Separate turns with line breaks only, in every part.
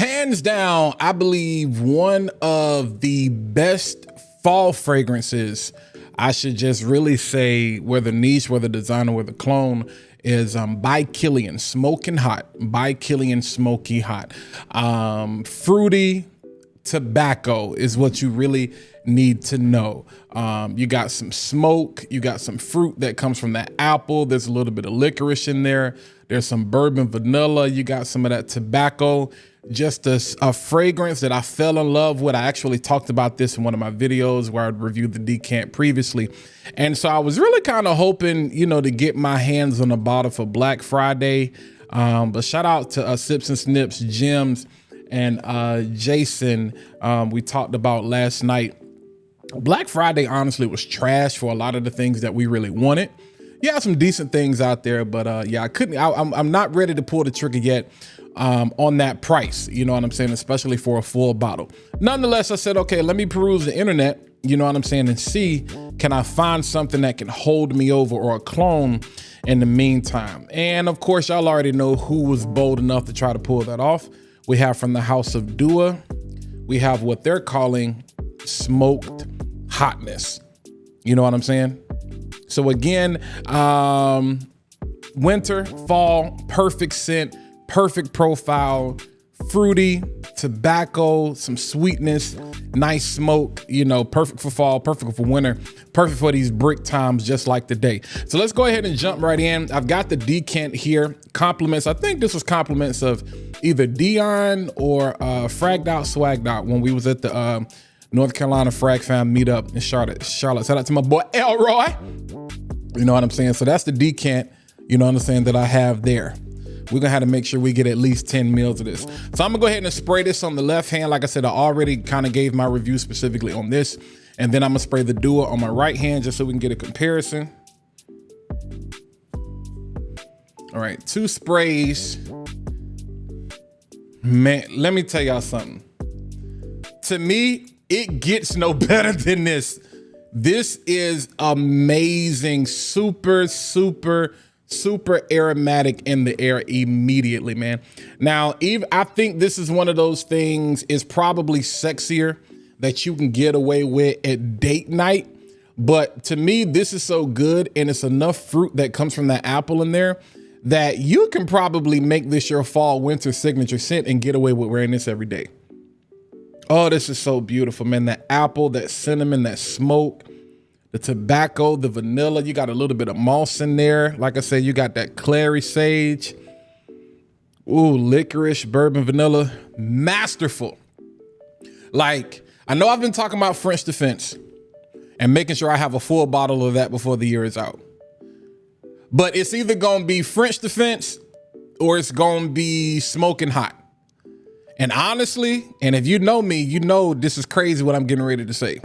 Hands down, I believe one of the best fall fragrances. I should just really say, whether niche, whether designer, whether clone, is by Kilian, Smoking Hot, by Kilian, Smoky Hot. Fruity tobacco is what you really need to know. You got some smoke, you got some fruit that comes from that apple. There's a little bit of licorice in there. There's some bourbon vanilla. You got some of that tobacco. Just a fragrance that I fell in love with. I actually talked about this in one of my videos where I reviewed the decant previously. And so I was really kind of hoping, you know, to get my hands on a bottle for Black Friday. But shout out to Sips and Snips, Gems, and Jason. We talked about last night. Black Friday, honestly, was trash for a lot of the things that we really wanted. Yeah, some decent things out there, but yeah, I'm not ready to pull the trigger yet on that price, you know what I'm saying, especially for a full bottle. Nonetheless, I said, okay, let me peruse the internet, you know what I'm saying, and see, can I find something that can hold me over, or a clone in the meantime. And of course, y'all already know who was bold enough to try to pull that off. We have from the house of Dua, we have what they're calling smoked hotness. You know what I'm saying? So again, winter, fall, perfect scent, perfect profile, fruity, tobacco, some sweetness, nice smoke, you know, perfect for fall, perfect for winter, perfect for these brick times just like today. So let's go ahead and jump right in. I've got the decant here. Compliments. I think this was compliments of either Dion or Fragged Out, Swagged Out when we was at the North Carolina Frag Fam meetup in Charlotte. Shout out to my boy Elroy. You know what I'm saying? So that's the decant, you know what I'm saying, that I have there. We're gonna have to make sure we get at least 10 mils of this. So I'm gonna go ahead and spray this on the left hand. Like I said, I already kind of gave my review specifically on this. And then I'm gonna spray the Dua on my right hand just so we can get a comparison. All right, 2 sprays. Man, let me tell y'all something. To me, it gets no better than this. This is amazing. Super, super, super aromatic in the air immediately, man. Now, I think this is one of those things is probably sexier that you can get away with at date night. But to me, this is so good, and it's enough fruit that comes from that apple in there that you can probably make this your fall winter signature scent and get away with wearing this every day. Oh, this is so beautiful, man. That apple, that cinnamon, that smoke, the tobacco, the vanilla. You got a little bit of moss in there. Like I said, you got that clary sage. Ooh, licorice, bourbon, vanilla. Masterful. Like, I know I've been talking about French Defense and making sure I have a full bottle of that before the year is out. But it's either going to be French Defense or it's going to be Smoking Hot. And honestly, and if you know me, you know this is crazy what I'm getting ready to say.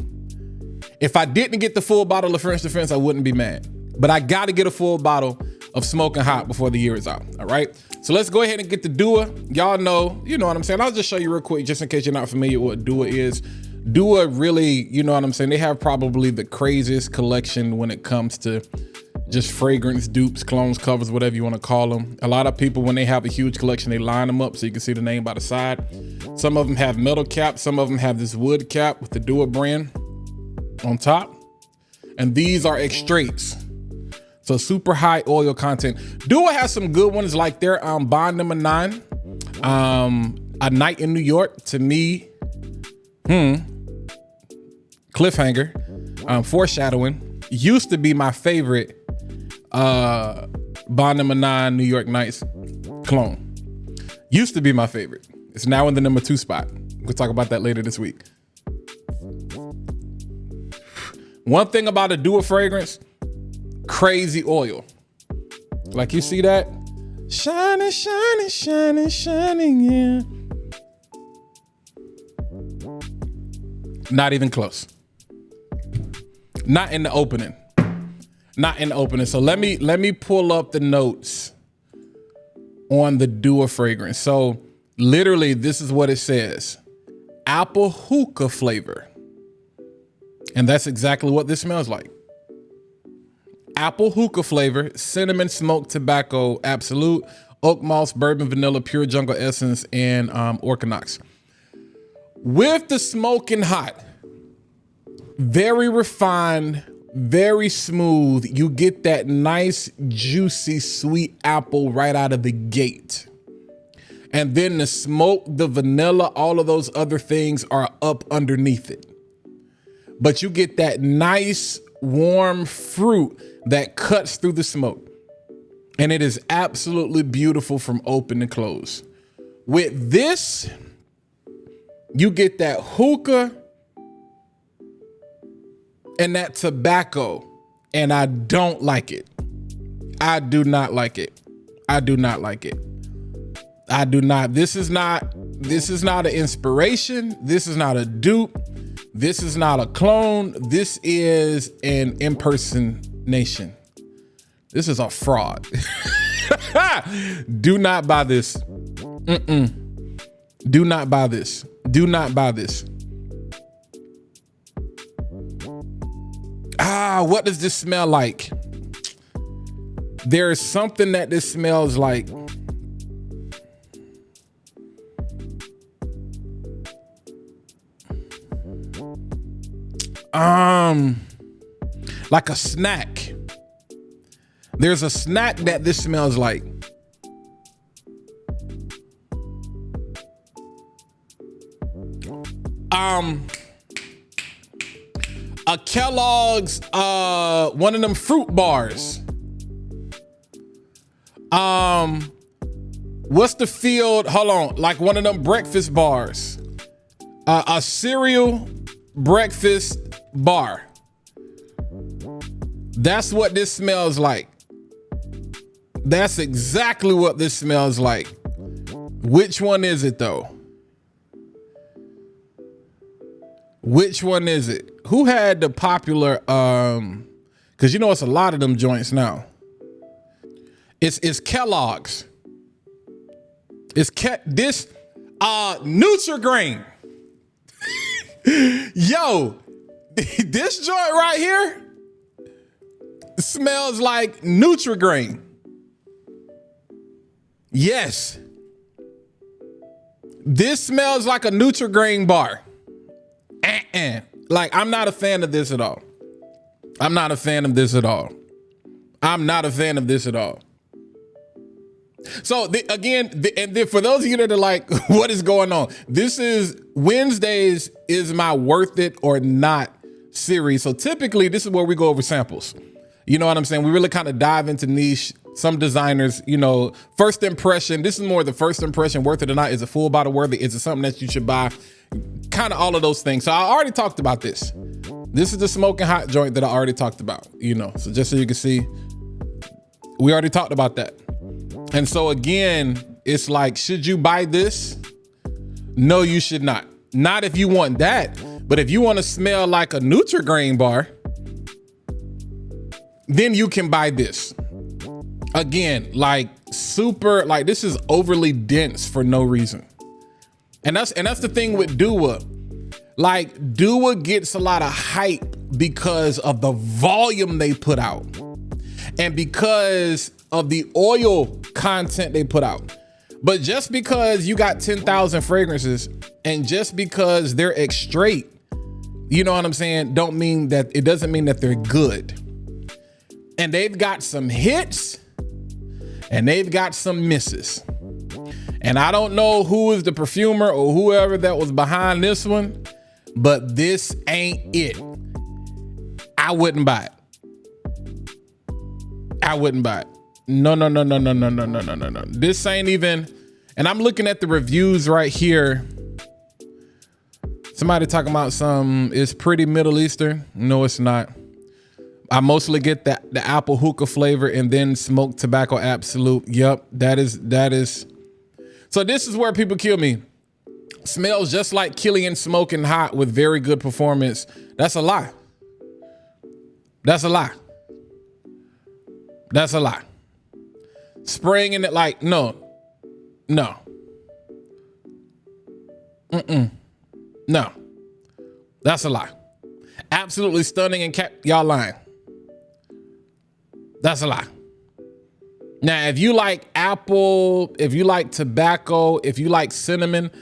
If I didn't get the full bottle of French Defense, I wouldn't be mad. But I got to get a full bottle of Smoking Hot before the year is out, all right? So let's go ahead and get the Dua. Y'all know, you know what I'm saying? I'll just show you real quick, just in case you're not familiar with what Dua is. Dua really, you know what I'm saying? They have probably the craziest collection when it comes to just fragrance, dupes, clones, covers, whatever you want to call them. A lot of people, when they have a huge collection, they line them up so you can see the name by the side. Some of them have metal caps. Some of them have this wood cap with the Duabrand on top. And these are extraits. So super high oil content. Dua has some good ones like their Bond number 9. A Night in New York, to me, cliffhanger, foreshadowing, used to be my favorite Bond number 9 New York Nights clone. Used to be my favorite. It's now in the number 2 spot. We'll talk about that later this week. One thing about a Dua fragrance, crazy oil. Like you see that? Shining, shining, shining, shining, yeah. Not even close. Not in the opening. Not in the opening. So let me pull up the notes on the Dua fragrance. So literally this is what it says. Apple hookah flavor. And that's exactly what this smells like. Apple hookah flavor, cinnamon smoked tobacco, absolute, oak moss, bourbon, vanilla, pure jungle essence, and orchinox. With the smoking hot, very refined, very smooth. You get that nice, juicy, sweet apple right out of the gate. And then the smoke, the vanilla, all of those other things are up underneath it. But you get that nice, warm fruit that cuts through the smoke. And it is absolutely beautiful from open to close. With this, you get that hookah and that tobacco. And I don't like it. I do not like it. I do not like it. I do not. This is not an inspiration. This is not a dupe. This is not a clone. This is an impersonation. This is a fraud. Do not buy this. Do not buy this. Do not buy this. What does this smell like? There is something that this smells like. Like a snack. There's a snack that this smells like. A Kellogg's, one of them fruit bars. What's the field? Hold on, like one of them breakfast bars. A cereal breakfast bar. That's what this smells like. That's exactly what this smells like. Which one is it though? Which one is it? Who had the popular, cause you know, it's a lot of them joints now. It's Kellogg's. It's this Nutri-Grain. Yo, this joint right here smells like Nutri-Grain. Yes. This smells like a Nutri-Grain bar. Like, I'm not a fan of this at all. I'm not a fan of this at all. I'm not a fan of this at all. So and for those of you that are like, what is going on? This is Wednesdays is my worth it or not series. So typically this is where we go over samples. You know what I'm saying? We really kind of dive into niche. Some designers, you know, first impression. This is more the first impression, worth it or not. Is it full bottle worthy? Is it something that you should buy? Kind of all of those things. So I already talked about this. This is the smoking hot joint that I already talked about, you know. So just so you can see, we already talked about that. And so again, it's like, should you buy this? No, you should not. Not if you want that. But if you want to smell like a Nutri-Grain bar, then you can buy this. Again, like super, like this is overly dense for no reason. And that's the thing with Dua. Like Dua gets a lot of hype because of the volume they put out and because of the oil content they put out. But just because you got 10,000 fragrances and just because they're straight, you know what I'm saying, doesn't mean that they're good. And they've got some hits and they've got some misses. And I don't know who is the perfumer or whoever that was behind this one, but this ain't it. I wouldn't buy it. I wouldn't buy it. No. This ain't even, and I'm looking at the reviews right here. Somebody talking about it's pretty Middle Eastern. No, it's not. I mostly get the apple hookah flavor and then smoked tobacco absolute. Yep, that is. So this is where people kill me. Smells just like Kilian smoking hot with very good performance. That's a lie. That's a lie. That's a lie. Spraying in it like, no. No. That's a lie. Absolutely stunning and y'all lying. That's a lie. Now, if you like apple, if you like tobacco, if you like cinnamon,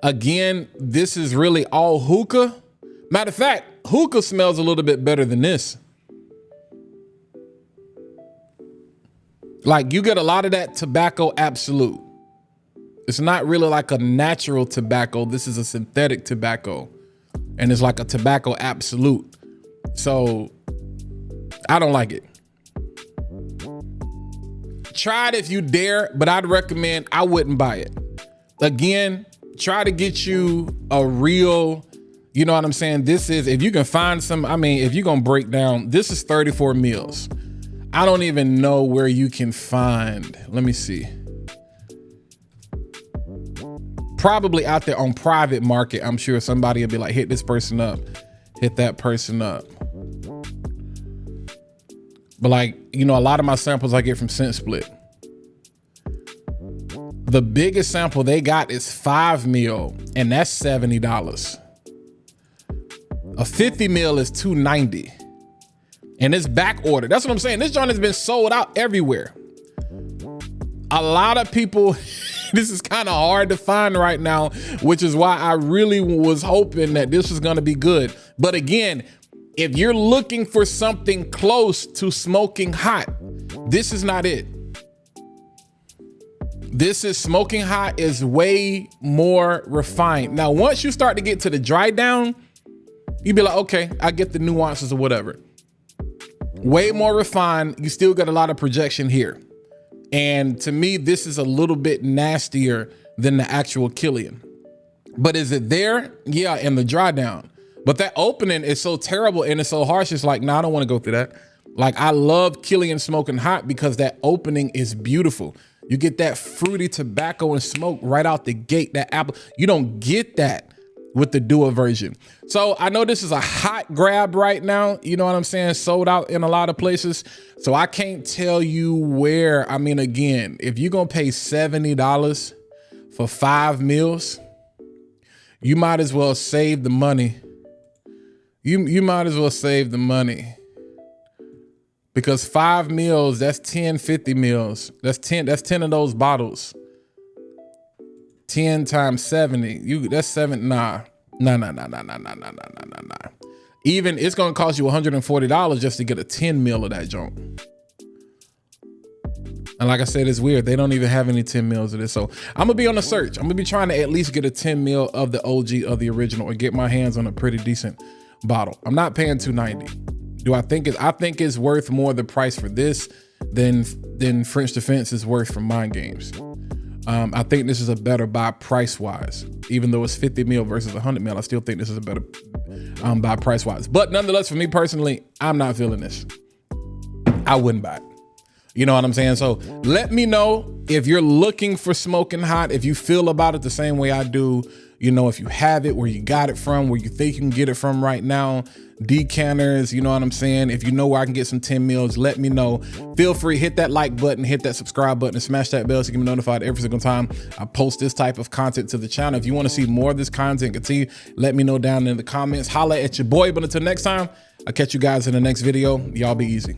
again, this is really all hookah. Matter of fact, hookah smells a little bit better than this. Like, you get a lot of that tobacco absolute. It's not really like a natural tobacco. This is a synthetic tobacco. And it's like a tobacco absolute. So I don't like it. Try it if you dare, but I'd recommend, I wouldn't buy it. Again, try to get you a real, you know what I'm saying? This is, if you can find some, I mean, if you're gonna break down, this is 34 mils. I don't even know where you can find, let me see. Probably out there on private market, I'm sure somebody will be like, hit this person up, hit that person up. But like, you know, a lot of my samples I get from Scent Split. The biggest sample they got is 5 mil, and that's $70. A 50 mil is $290. And it's back ordered. That's what I'm saying. This joint has been sold out everywhere. A lot of people, this is kind of hard to find right now, which is why I really was hoping that this was gonna be good. But again, if you're looking for something close to smoking hot, this is not it. This is smoking hot is way more refined. Now, once you start to get to the dry down, you'd be like, okay, I get the nuances or whatever. Way more refined. You still got a lot of projection here. And to me, this is a little bit nastier than the actual Kilian. But is it there? Yeah, in the dry down. But that opening is so terrible and it's so harsh. It's like, nah, I don't want to go through that. Like, I love Kilian smoking hot because that opening is beautiful. You get that fruity tobacco and smoke right out the gate, that apple. You don't get that with the Dua version. So I know this is a hot grab right now. You know what I'm saying? Sold out in a lot of places. So I can't tell you where. I mean, again, if you're going to pay $70 for 5 mils, you might as well save the money. You might as well save the money, because 5 mils, that's 10, 50 mils. That's 10 of those bottles. 10 times 70, that's 7, nah. Even it's gonna cost you $140 just to get a 10 mil of that junk. And like I said, it's weird. They don't even have any 10 mils of this. So I'm gonna be on the search. I'm gonna be trying to at least get a 10 mil of the OG, of the original, or get my hands on a pretty decent bottle. I'm not paying $290. Do I think it's worth more the price for this than French Defense is worth for Mind Games. I think this is a better buy price wise. Even though it's 50 mil versus 100 mil, I still think this is a better buy price wise. But nonetheless, for me personally, I'm not feeling this. I wouldn't buy it. You know what I'm saying? So let me know if you're looking for smoking hot, if you feel about it the same way I do. You know, if you have it, where you got it from, where you think you can get it from right now, decanters, you know what I'm saying? If you know where I can get some 10 mils, let me know. Feel free, hit that like button, hit that subscribe button, and smash that bell so you can be notified every single time I post this type of content to the channel. If you want to see more of this content, continue, let me know down in the comments. Holla at your boy. But until next time, I'll catch you guys in the next video. Y'all be easy.